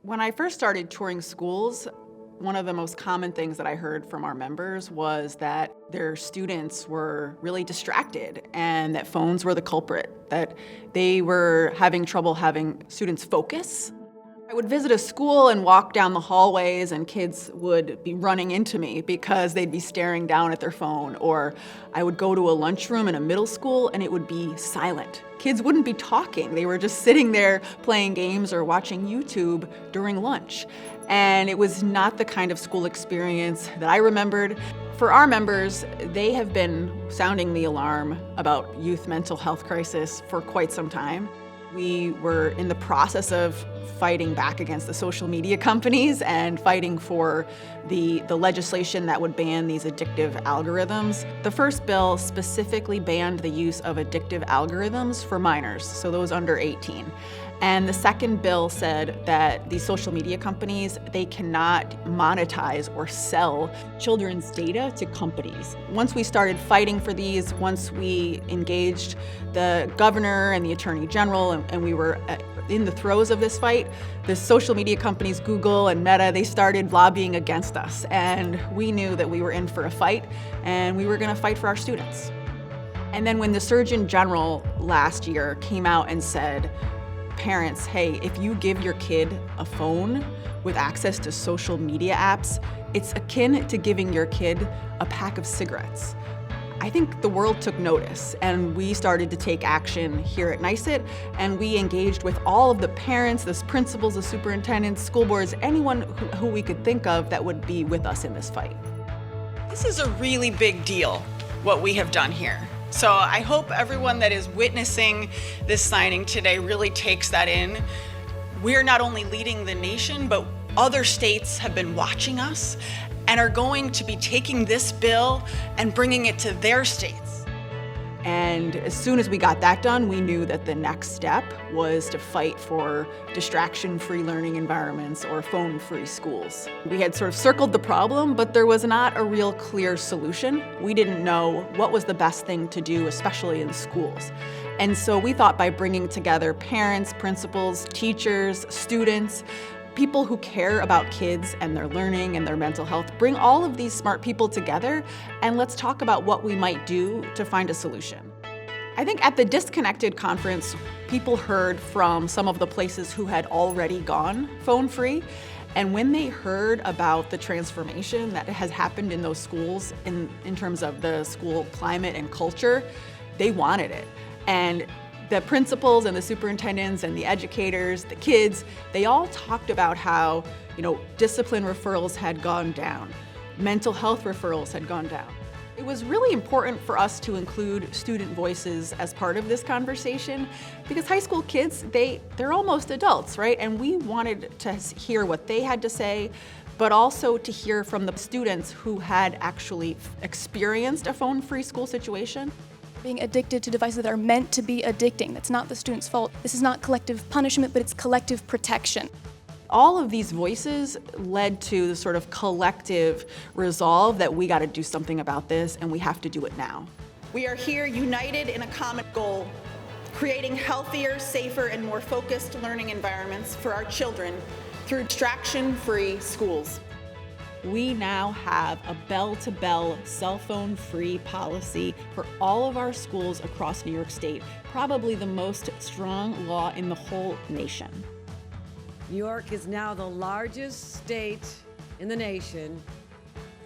When I first started touring schools, one of the most common things that I heard from our members was that their students were really distracted and that phones were the culprit, that they were having trouble having students focus. I would visit a school and walk down the hallways and kids would be running into me because they'd be staring down at their phone. Or I would go to a lunchroom in a middle school and it would be silent. Kids wouldn't be talking. They were just sitting there playing games or watching YouTube during lunch. And it was not the kind of school experience that I remembered. For our members, they have been sounding the alarm about youth mental health crisis for quite some time. We were in the process of fighting back against the social media companies and fighting for the legislation that would ban these addictive algorithms. The first bill specifically banned the use of addictive algorithms for minors, so those under 18. And the second bill said that these social media companies, they cannot monetize or sell children's data to companies. Once we started fighting for these, once we engaged the governor and the attorney general, and we were in the throes of this fight, the social media companies, Google and Meta, they started lobbying against us. And we knew that we were in for a fight, and we were gonna fight for our students. And then when the Surgeon General last year came out and said, parents, hey, if you give your kid a phone with access to social media apps, it's akin to giving your kid a pack of cigarettes. I think the world took notice, and we started to take action here at NYSUT, and we engaged with all of the parents, the principals, the superintendents, school boards, anyone who we could think of that would be with us in this fight. This is a really big deal, what we have done here. So I hope everyone that is witnessing this signing today really takes that in. We're not only leading the nation, but other states have been watching us and are going to be taking this bill and bringing it to their states. And as soon as we got that done, we knew that the next step was to fight for distraction-free learning environments or phone-free schools. We had sort of circled the problem, but there was not a real clear solution. We didn't know what was the best thing to do, especially in schools. And so we thought by bringing together parents, principals, teachers, students, people who care about kids and their learning and their mental health, bring all of these smart people together and let's talk about what we might do to find a solution. I think at the Disconnected conference, people heard from some of the places who had already gone phone-free, and when they heard about the transformation that has happened in those schools in terms of the school climate and culture, they wanted it. And the principals and the superintendents and the educators, the kids, they all talked about how, discipline referrals had gone down, mental health referrals had gone down. It was really important for us to include student voices as part of this conversation because high school kids, they're almost adults, right? And we wanted to hear what they had to say, but also to hear from the students who had actually experienced a phone-free school situation. Being addicted to devices that are meant to be addicting. That's not the student's fault. This is not collective punishment, but it's collective protection. All of these voices led to the sort of collective resolve that we got to do something about this and we have to do it now. We are here united in a common goal, creating healthier, safer, and more focused learning environments for our children through distraction-free schools. We now have a bell-to-bell, cell phone-free policy for all of our schools across New York State, probably the most strong law in the whole nation. New York is now the largest state in the nation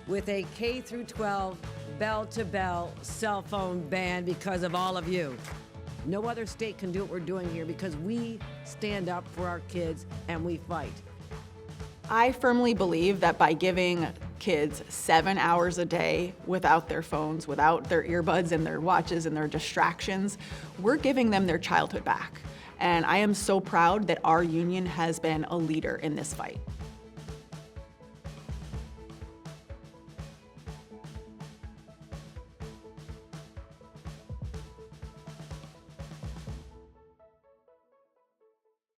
with a K-12 bell-to-bell cell phone ban because of all of you. No other state can do what we're doing here because we stand up for our kids and we fight. I firmly believe that by giving kids 7 hours a day without their phones, without their earbuds and their watches and their distractions, we're giving them their childhood back. And I am so proud that our union has been a leader in this fight.